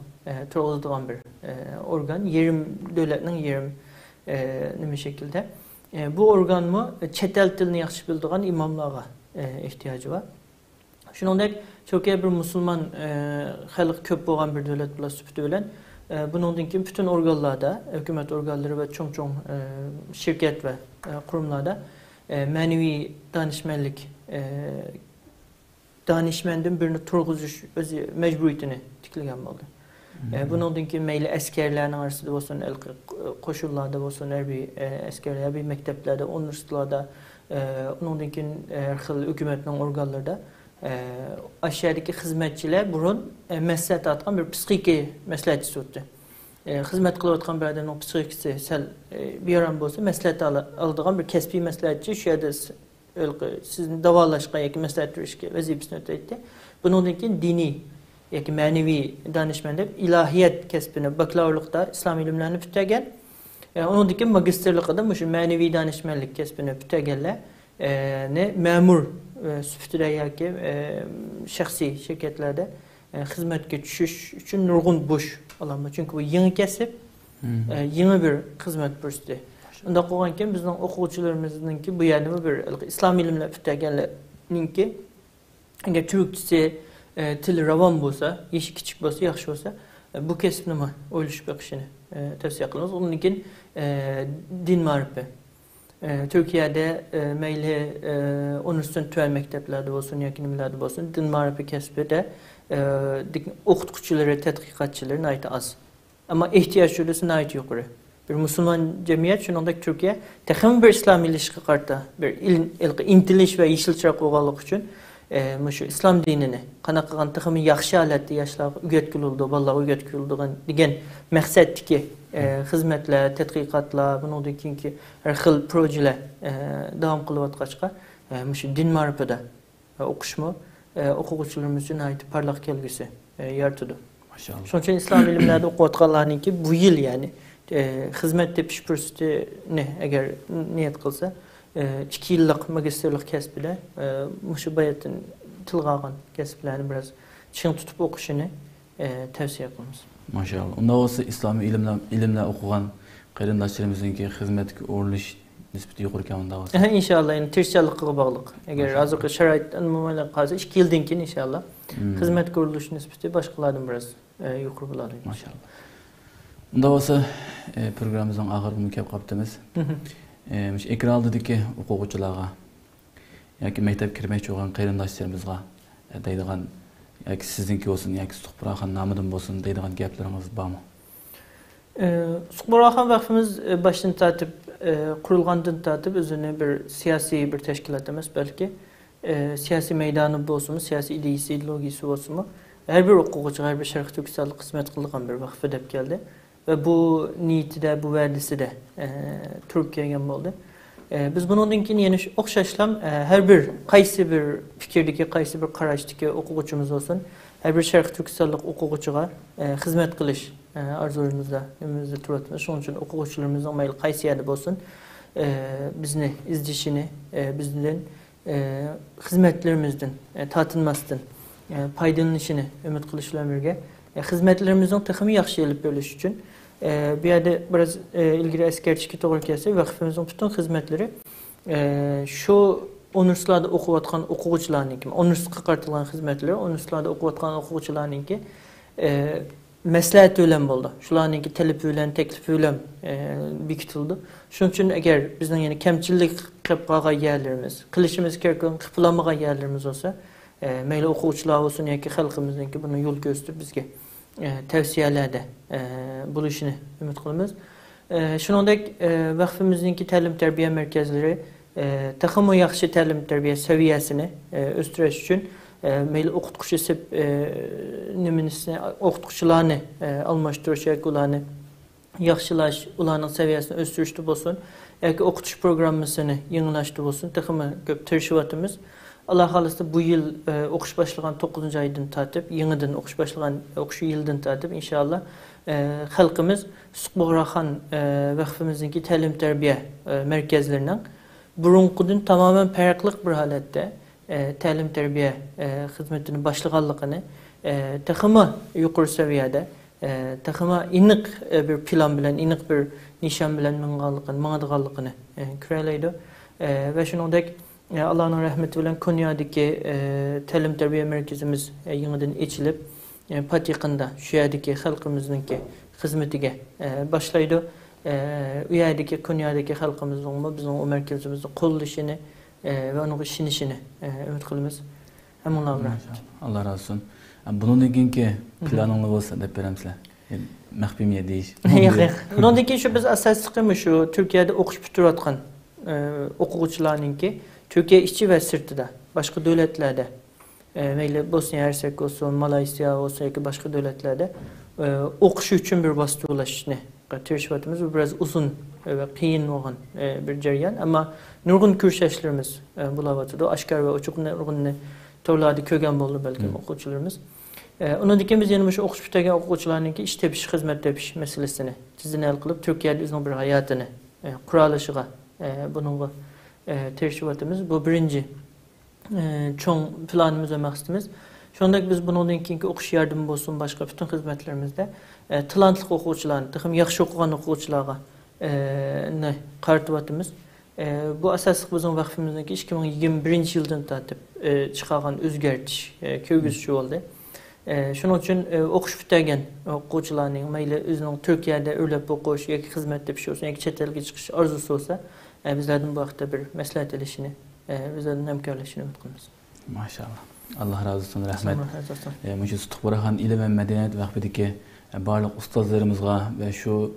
turg'izadigan bir organ, yerim davlatning yerim nima şekilde. Bu organ mı chet el tilini yaxshi biladigan imamlarga ehtiyoji bor. Shuningdek, Türkiye bir musulmon xalq ko'p bo'lgan bir davlat bo'lish sifati bilan bundan keyin bütün organlarda, hukumat organlari va cho'ng-cho'ng shirkat va qurumlarda ma'naviy danishmanlik danışmandın birini turg'uzish o'zi majburiyatini tikilgan bo'ldi. Bundan keyin mayli askarlarning orasida bo'lsin, qo'shinlarda bo'lsin, harbiy askarlar, harbiy maktablarda, universitetlarda, undan keyin har xil hukumatning organlarida aşağıdaki xizmatchilar burun maslahat atgan bir psixiki maslahatchisi o'tdi. Xizmat qilayotgan bir odamning psixikasi sal beram bo'lsa, maslahat oladigan bir kasbiy maslahatchi shu yerda sizni davolashga yoki maslahat berishga vazifasini o'taydi. Bundan keyin diniy yoki ma'naviy danishmandlar ilohiyat kasbini bakalavrilikda islom ilmlarini bitagan, undan keyin magistrlikda shu ma'naviy danishmandlik kasbini bitaganlar ma'mur sifatida yoki shaxsiy shirkatlarda xizmatga tushish uchun nurg'un bo'sh olamdi. Chunki bu yangi kasb, yangi bir xizmat ko'rsatdi. Unda qolganken bizning o'quvchilarimizningki bu yerda bir islom ilmlar bitaganlarningki agar turkchasi tili ravon bo'lsa, eshik kichik bo'lsa, yaxshi bo'lsa, bu kasbni o'ylashib o'qishini tavsiya qilamiz. Undan keyin din ma'rifi. Turkiyada mayli universitet tuan maktablarda bo'lsin yoki nimalarda bo'lsin, din ma'rifi kasbida o'qituvchilari, tadqiqotchilar ayta az. Ammo ehtiyoj juda nayt yuqori. Bir Müslüman cemiyet şunundaki Türkiye texim bir İslam ilişki karta bir intiliş ve yeşil çırak olgalık için şu İslam dinini qanaqagan texim yaxshi alatda yaşlar ügetkilildi, ballar ügetkilildiğin degen maqsadki xizmatlar, tadqiqotlar, bundan keyinki har xil projeler davom qilayotgachqa şu din ma'rifida o'qishmi o'quvchilarimiz uchun aytib parlaq kelgusi yaratdi. Maşallah. Shuning uchun islom ilmlarida o'qiyotganlarningki bu yil yani xizmat tepish fursatini agar niyat qilsa 2 yillik magistrlik kasbida mushu bayatdan tilga olgan kasblarni biroz ching tutib o'qishini tavsiya qilamiz. Maşallah. Unda olsa İslami ilimler okugan qarindoshlarimizningki xizmatga o'rilish nisbati yuqori ekan unda olsa. İnşallah yani tirishchanlikqa bog'liq. Agar hozirgi sharoitdan muomala qilsa 2 yildan keyin inshaalloh xizmatga o'rilish nisbati boshqalardan biroz yuqori bo'ladi. Maşallah. Unda olsa programmamizning oxiriga kelib qolibmiz. Ekran oldidagi o'quvchilarga yoki maktab kirmoqchi bo'lgan qarindoshlarimizga deydigan yoki sizniki olsun yoki Suqburaxon nomidan bo'lsin deydigan gaplaringiz bormi? Suqburaxon vaqfimiz başdan tartib qurilgandan tartib o'zini bir siyosiy bir tashkilot emas, balki siyosiy maydoni bo'lsinmi, siyosiy ideologiyasi bo'lsinmi, har bir o'quvchi, har bir Sharq Turkistonga xizmat qilgan bir vaqf deb keldi ve bu niyatida, bu va'dasida turib kelgan bo'ldi. Biz bundan keyin yana o'xshashlam har bir qaysi bir fikrdagi, qaysi bir qarashdagi o'quvchimiz olsun, har bir Sharq Turkistonlik o'quvchiga xizmat qilish arzuyimizda, nimamizda turibmiz. Shuning uchun o'quvchilarimizning mayli qaysi yerda bo'lsin, bizni izlashini, bizdan xizmatlarimizdan tatinmasdan foydalanishini umid qilishlar birga. Xizmatlarimizning texnik yaxshi olib berish uchun bu yerda biraz ilgili eskertishga to'g'ri kelsa, vaqfimizning butun xizmatlari shu universitetlarda o'qiyotgan o'quvchilarniki, universitetga qaratilgan xizmatlar, universitetlarda o'qiyotgan o'quvchilarniki maslahat bilan bo'ldi. Shularningki talabi bilan, taklifi bilan bekitildi. Shuning uchun agar bizning yana kamchilik qilib qolgan yerlarimiz, qilishimiz kerak bo'lgan, qilolmagan yerlarimiz olsa, mayli o'quvchilar olsun yoki xalqimizningki buni yo'l ko'rsatib bizga tavsiyalarda buluşunu ümit qilamiz. Shuningdek, vaqfimizningki ta'lim-tarbiya markazlari taxmo yaxshi ta'lim-tarbiya saviyasini o'stirish uchun mayli o'qituvchi nimanisini o'qituvchilarni almashtirish yoki ularni yaxshilash, ularning saviyasini o'stirishda bo'lsin yoki o'qitish programmasini yangilashda bo'lsin, taxmo ko'p tirishyapmiz. Allah xolasa bu yıl o'qish boshlagan 9 oydan tartib, yangidan o'qish boshlagan o'qish yildan tartib inshaalloh xalqimiz Suqburaxon vaqfimizningki ta'lim-tarbiya markazlarining burunqidan tamamen farqli bir holatda ta'lim-tarbiya xizmatini boshlaganligini, taxmo yuqori saviyada, taxmo aniq bir plan bilan, aniq bir nishon bilan mangadiganligini ko'ralaydi va shuningdek Allah'ın rahmeti bilen Konya'daki ta'lim-tarbiya merkezimiz yeniden açılıp Patiqinda şu yerdeki halkımızdaki hizmetiga başlaydı. U yerdeki Konya'daki halkımızın bizim o merkezimizde qo'llashini ve onun işinishini ümit qilamiz. Hammalar rahmat. Allah razı olsun. Bundan keyingi planinglar bo'lsa deb beramsizlar. Maxfiymiya deyish. Yo'q. Bundan keyin shu biz asosliqimi shu Turkiyada o'qish bitirayotgan o'quvchilarningki Türkiye içi ve sırtıda, başka devletlerde, meyli Bosna Hersek olsun, Malaysia olsun ki başka devletlerde okuş için bir vasıta ulaşışını tirişvatımız. Bu biraz uzun ve kıyın olan bir ceryan ama nurgun kürşeşlerimiz bulavatıda. Aşkar ve uçuk nurgun torladı kögen boldu belki okuyucularımız. Onun dikimiz yanımış okuş bitirgen okuyucularının ki iş tepiş, hizmet tepiş meselesini sizin el kılıp Türkiye'de uzun bir hayatını kuralışığa bununla tercihvatımız bu birinci çoğun planımız ve maksatımız. Şu anda biz bunun keyinki okuş yardımı olsun başka bütün hizmetlerimizde talantlı okuvchilarni, texim yaxshi o'qigan o'quvchilarga qaratıyapmiz. Bu asosiy bizning vaqfimizniki 2021 yildan tartib chiqargan o'zgartish ko'rgazuvchi bo'ldi. Shuning uchun o'qish bitirgan o'quvchilarning mayli o'zining Turkiyada o'ylab o'qish yoki xizmat tepish olsun yoki chet elga chiqish orzusi bo'lsa, bizlardan bu haqda bir maslahat olishini, bizlardan hamkorlashishini umid qilamiz. Maşallah. Allah razı olsun, rahmet. Müşü Suqburaxon ilim ve medeniyet vaqfidagi barliq ustozlarimizga ve şu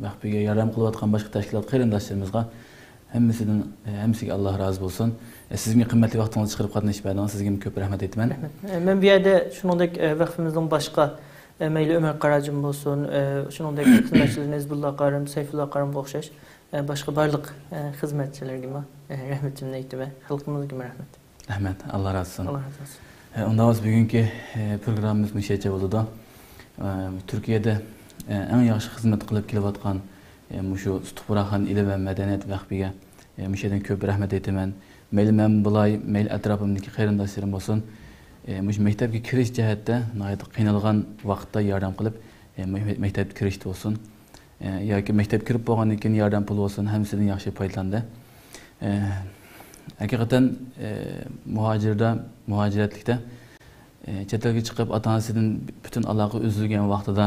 vaqfiga yordam qilayotgan boshqa tashkilot qarindoshlarimizga hammasiga Allah razı olsun. Sizga qimmatli vaqtingizni chiqarib qatnashib berdingiz. Sizga ko'p rahmat aytaman. Men bu yerda shuningdek vaqfimizning boshqa mayli Ömer Qarajim bo'lsin, shuningdek xizmatchilar Nezbullah Qarim, Sayfullah Qarimga o'xshash boshqa barliq xizmatchilarga rahmatimni aytaman. Xalqimizga rahmat. Rahmat, Allah razı olsun. Allah razı olsun. Onda biz bugünkü programımız müşahede oldu. Türkiye'de eng yaxshi xizmat qilib kelayotgan shu Stuhburaxon ilm va madaniyat vaqfiga mushadan ko'p rahmat aytaman. Mayli men bulay, mayli atrofimdagi qarindoshlarim bo'lsin, mush maktabga kirish jihatda nihoyat qiynalgan vaqtda yordam qilib maktabga kirishdi bo'lsin. Yoki maktab kirib bo'lgandan keyin yordam pul bo'lsin, hamsidan yaxshi foydalandi. Haqiqatan muhojiratlikda chet elga chiqib ota-onasidan butun aloqa uzilgan vaqtida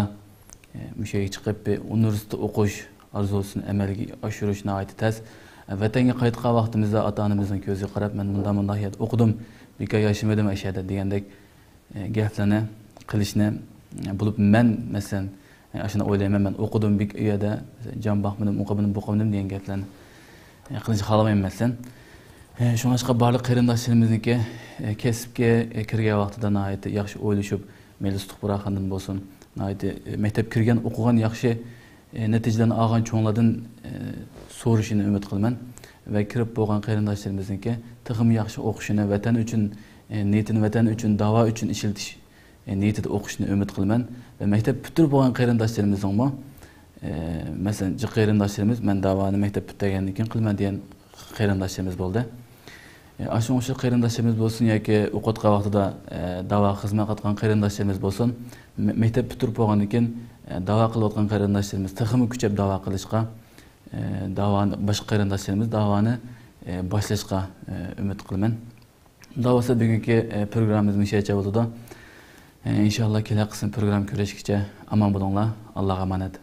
musha yerga chiqib universitetda o'qish arzusini amalga oshirish nihoyat tez. Vatanga qaytgan vaqtimizda ota-onamizning ko'ziga qarab, men bunday o'qidim, bekor yashamadim ashada degandek gaplarni qilishni bo'lib, men masalan shuni o'ylayman, men o'qidim, bu yerda jon boqmadim, o'qimadim degan gaplarni qilishni xohlamayman masalan. Shunga barliq qarindoshlarimizniki kasbga kirgan vaqtida nihoyat yaxshi o'ylashib, mayli Stuhburaxondan bo'lsin, nihoyat maktab kirgan, o'qigan yaxshi natijalarni olgan cho'nglardan so'rashini umid qilaman va kirib bo'lgan qarindoshlarimizniki texim yaxshi o'qishini, vatan uchun niyatini vatan uchun, da'vo uchun ishiltish niyatida o'qishni umid qilaman va maktab bitirib bo'lgan qarindoshlarimizning masalan, qarindoshlarimiz men da'voni maktab bitirgandan keyin qilaman degan qarindoshlarimiz bo'ldi. O'sha qarindoshlarimiz bo'lsin yoki o'qitgan vaqtida da'vo xizmat qilgan qarindoshlarimiz bo'lsin, maktab bitirib bo'lgandan keyin da'vo qilayotgan qarindoshlarimiz texmi kuchab da'vo qilishga, da'voni boshqa qarindoshlarimiz da'voni boshlashga umid qilaman. Da'vosi bugungi programmamiz mushacha bo'ldi. İnşallah kelasi qism program ko'rishgacha omon bo'linglar. Allohga omonat.